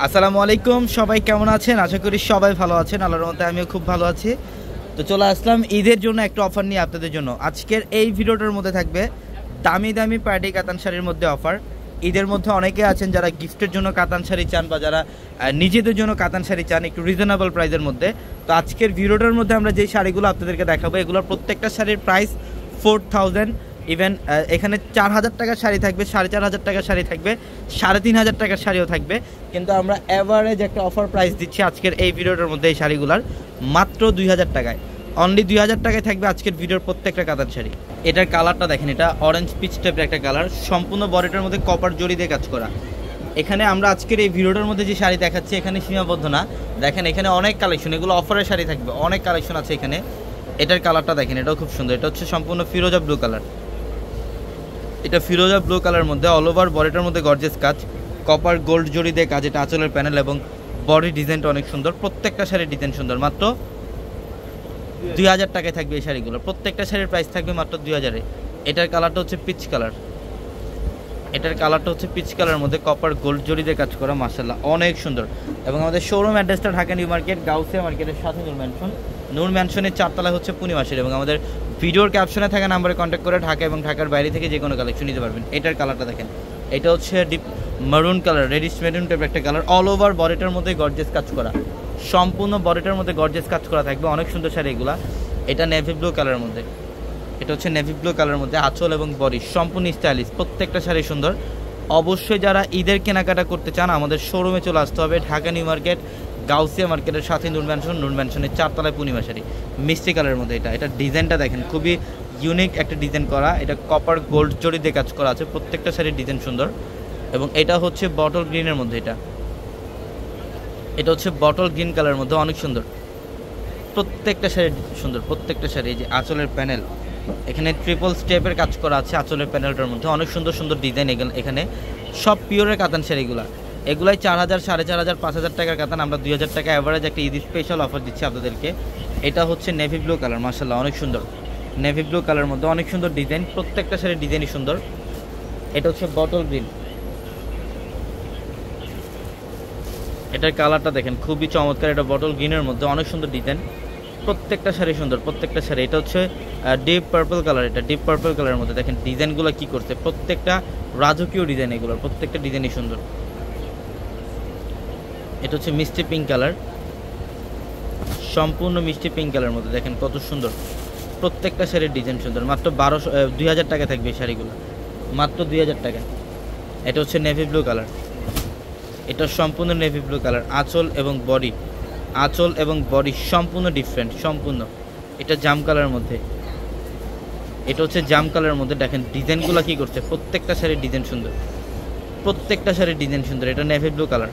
আসসালামু আলাইকুম, সবাই কেমন আছেন? আশা করি সবাই ভালো আছেন। আল্লাহর রহমতে আমিও খুব ভালো আছি। তো চলে আসলাম ঈদের জন্য একটা অফার নিয়ে আপনাদের জন্য। আজকের এই ভিডিওটার মধ্যে থাকবে দামি দামি পার্টি কাতান শাড়ির মধ্যে অফার। ঈদের মধ্যে অনেকে আছেন যারা গিফটের জন্য কাতান শাড়ি চান বা যারা নিজেদের জন্য কাতান শাড়ি চান একটু রিজনেবল প্রাইসের মধ্যে। তো আজকের ভিডিওটার মধ্যে আমরা যেই শাড়িগুলো আপনাদেরকে দেখাবো এগুলোর প্রত্যেকটা শাড়ির প্রাইস 4000। ইভেন এখানে 4000 টাকার শাড়ি থাকবে, 4500 টাকার শাড়ি থাকবে, 3500 টাকার শাড়িও থাকবে। কিন্তু আমরা অ্যাভারেজ একটা অফার প্রাইস দিচ্ছি আজকের এই ভিডিওটার মধ্যে এই শাড়িগুলোর মাত্র 2000 টাকায়। অনলি 2000 টাকায় থাকবে আজকের ভিডিওর প্রত্যেকটা কাতান শাড়ি। এটার কালারটা দেখেন, এটা অরেঞ্জ পিচ টাইপের একটা কালার, সম্পূর্ণ বডিটার মধ্যে কপার জড়ি দিয়ে কাজ করা। এখানে আমরা আজকের এই ভিডিওটার মধ্যে যে শাড়ি দেখাচ্ছি এখানে সীমাবদ্ধ না, দেখেন এখানে অনেক কালেকশন, এগুলো অফারের শাড়ি থাকবে, অনেক কালেকশন আছে এখানে। এটার কালারটা দেখেন, এটাও খুব সুন্দর। এটা হচ্ছে সম্পূর্ণ ফিরোজা ব্লু কালার। এটা ফিরোজা ব্লু কালারের মধ্যে অল ওভার বডিটার মধ্যে গর্জিয়াস কাজ, কপার গোল্ড জড়ি দিয়ে কাজ। এটা আঁচলের প্যানেল এবং বডি ডিজাইনটা অনেক সুন্দর, প্রত্যেকটা শাড়ির ডিজাইন সুন্দর। মাত্র 2000 টাকায় থাকবে এই শাড়িগুলো, প্রত্যেকটা শাড়ির প্রাইস থাকবে মাত্র 2000-এ। এটার কালারটা হচ্ছে পিচ কালার। এটার কালারটা হচ্ছে পিচ কালারের মধ্যে কপার গোল্ড জড়ি দিয়ে কাজ করা, মাশাআল্লাহ অনেক সুন্দর। এবং আমাদের শোরুম অ্যাড্রেসটা ঢাকা নিউ মার্কেট, গাউসিয়া মার্কেটের সাথে নূর ম্যানশনের 4 তলায় হচ্ছে পূর্ণিমাসের। এবং আমাদের ভিডিওর ক্যাপশনে থাকা নাম্বারে কন্ট্যাক্ট করে ঢাকা এবং ঢাকার বাইরে থেকে যে কোনো কালেকশন নিতে পারবেন। এটার কালারটা দেখেন, এটা হচ্ছে ডিপ মারুন কালার, রেডিশ মেরুন টাইপের একটা কালার। অল ওভার বডিটার মধ্যে গর্জিয়াস কাজ করা, সম্পূর্ণ বডিটার মধ্যে গর্জিয়াস কাজ করা থাকবে, অনেক সুন্দর শাড়ি এগুলা। এটা নেভি ব্লু কালারের মধ্যে, এটা হচ্ছে নেভি ব্লু কালারের মধ্যে আঁচল এবং বডি সম্পূর্ণ স্টাইলিশ, প্রত্যেকটা শাড়ি সুন্দর। অবশ্যই যারা ঈদের কেনাকাটা করতে চান আমাদের শোরুমে চলে আসতে হবে, ঢাকা নিউ মার্কেট, গাউসিয়া মার্কেটের সাথে নূর ম্যানশনের 4 তলায় পূর্ণিমা শাড়ি, মিষ্টি কালারের মধ্যে। এটা ডিজাইনটা দেখেন, খুবই ইউনিক একটা ডিজাইন করা। এটা কপার গোল্ড জড়ি দিয়ে কাজ করা আছে, প্রত্যেকটা শাড়ির ডিজাইন সুন্দর। এবং এটা হচ্ছে বটল গ্রিনের মধ্যে, এটা হচ্ছে বটল গ্রিন কালারের মধ্যে, অনেক সুন্দর। প্রত্যেকটা শাড়ি সুন্দর, প্রত্যেকটা শাড়ি। এই যে আঁচলের প্যানেল, এখানে ট্রিপল স্টেপের কাজ করা আছে আঁচলের প্যানেলটার মধ্যে, অনেক সুন্দর সুন্দর ডিজাইন। এখানে সব পিওরের কাতান শাড়িগুলা, এগুলাই 4000, 4500, 5000 টাকার কাতান। আমরা 2000 টাকা অ্যাভারেজ একটা ঈদ স্পেশাল অফার দিচ্ছি আপনাদেরকে। এটা হচ্ছে নেভি ব্লু কালার, মাশাআল্লাহ অনেক সুন্দর। নেভি ব্লু কালারের মধ্যে অনেক সুন্দর ডিজাইন, প্রত্যেকটা শাড়ির ডিজাইনই সুন্দর। এটা হচ্ছে বটল গ্রিন, এটার কালারটা দেখেন খুবই চমৎকার। এটা বটল গ্রিনের মধ্যে অনেক সুন্দর ডিজাইন, প্রত্যেকটা শাড়ি সুন্দর, প্রত্যেকটা শাড়ি। এটা হচ্ছে ডিপ পার্পল কালার, এটা ডিপ পার্পল কালারের মধ্যে দেখেন ডিজাইনগুলো কি করছে, প্রত্যেকটা রাজকীয় ডিজাইন, এগুলোর প্রত্যেকটা ডিজাইনই সুন্দর। এটা হচ্ছে মিষ্টি পিঙ্ক কালার, সম্পূর্ণ মিষ্টি পিঙ্ক কালারের মধ্যে দেখেন কত সুন্দর, প্রত্যেকটা শাড়ির ডিজাইন সুন্দর। মাত্র 2000 টাকা থাকবে এই শাড়িগুলো, মাত্র 2000 টাকা। এটা হচ্ছে নেভি ব্লু কালার, এটা সম্পূর্ণ নেভি ব্লু কালার। আঁচল এবং বডি সম্পূর্ণ ডিফারেন্ট, সম্পূর্ণ। এটা জাম কালারের মধ্যে, এটা হচ্ছে জাম কালারের মধ্যে। দেখেন ডিজাইনগুলো কি করছে, প্রত্যেকটা শাড়ির ডিজাইন সুন্দর, প্রত্যেকটা শাড়ির ডিজাইন সুন্দর। এটা নেভি ব্লু কালার,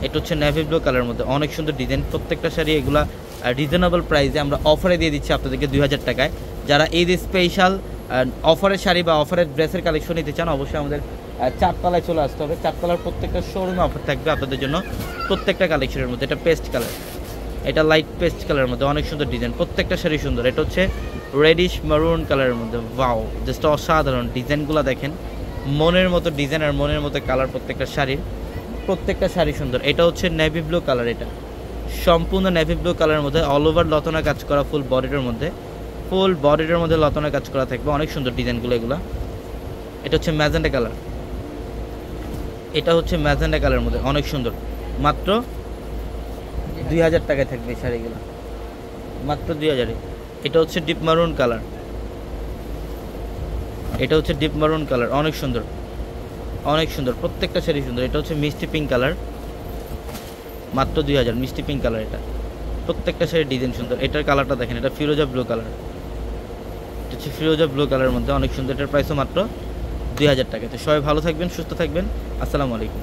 এটা হচ্ছে নেভি ব্লু কালারের মধ্যে অনেক সুন্দর ডিজাইন, প্রত্যেকটা শাড়ি। এগুলা রিজনেবল প্রাইসে আমরা অফারে দিয়ে দিচ্ছি আপনাদেরকে 2000 টাকায়। যারা ঈদ স্পেশাল অফারের শাড়ি বা অফারের ড্রেসের কালেকশন নিতে চান অবশ্যই আমাদের 4 তলায় চলে আসতে হবে। 4 তলার প্রত্যেকটা শোরুমে অফার থাকবে আপনাদের জন্য, প্রত্যেকটা কালেকশনের মধ্যে। এটা পেস্ট কালার, এটা লাইট পেস্ট কালারের মধ্যে অনেক সুন্দর ডিজাইন, প্রত্যেকটা শাড়ি সুন্দর। এটা হচ্ছে রেডিশ মারুন কালারের মধ্যে, ওয়াও জাস্ট অসাধারণ ডিজাইনগুলো দেখেন, মনের মতো ডিজাইন আর মনের মতো কালার প্রত্যেকটা শাড়ির, প্রত্যেকটা শাড়ি সুন্দর। এটা হচ্ছে নেভি ব্লু কালার, এটা সম্পূর্ণ নেভি ব্লু কালারের মধ্যে অল ওভার লতনা কাজ করা, ফুল বডিটার মধ্যে লতনা কাজ করা থাকবে, অনেক সুন্দর ডিজাইনগুলো এগুলো। এটা হচ্ছে ম্যাজেন্ডা কালার, এটা হচ্ছে ম্যাজেন্ডা কালারের মধ্যে অনেক সুন্দর। মাত্র 2000 টাকায় থাকবে এই শাড়িগুলো, মাত্র 2000-এ। এটা হচ্ছে ডিপ মারুন কালার, এটা হচ্ছে ডিপ মারুন কালার, অনেক সুন্দর, অনেক সুন্দর, প্রত্যেকটা শাড়ি সুন্দর। এটা হচ্ছে মিষ্টি পিঙ্ক কালার, মাত্র 2000, মিষ্টি পিঙ্ক কালার। এটা প্রত্যেকটা শাড়ির ডিজাইন সুন্দর। এটার কালারটা দেখেন, এটা ফিরোজা ব্লু কালার, এটা হচ্ছে ফিরোজা ব্লু কালারের মধ্যে অনেক সুন্দর। এটার প্রাইসও মাত্র 2000 টাকা। তো সবাই ভালো থাকবেন, সুস্থ থাকবেন, আসসালামু আলাইকুম।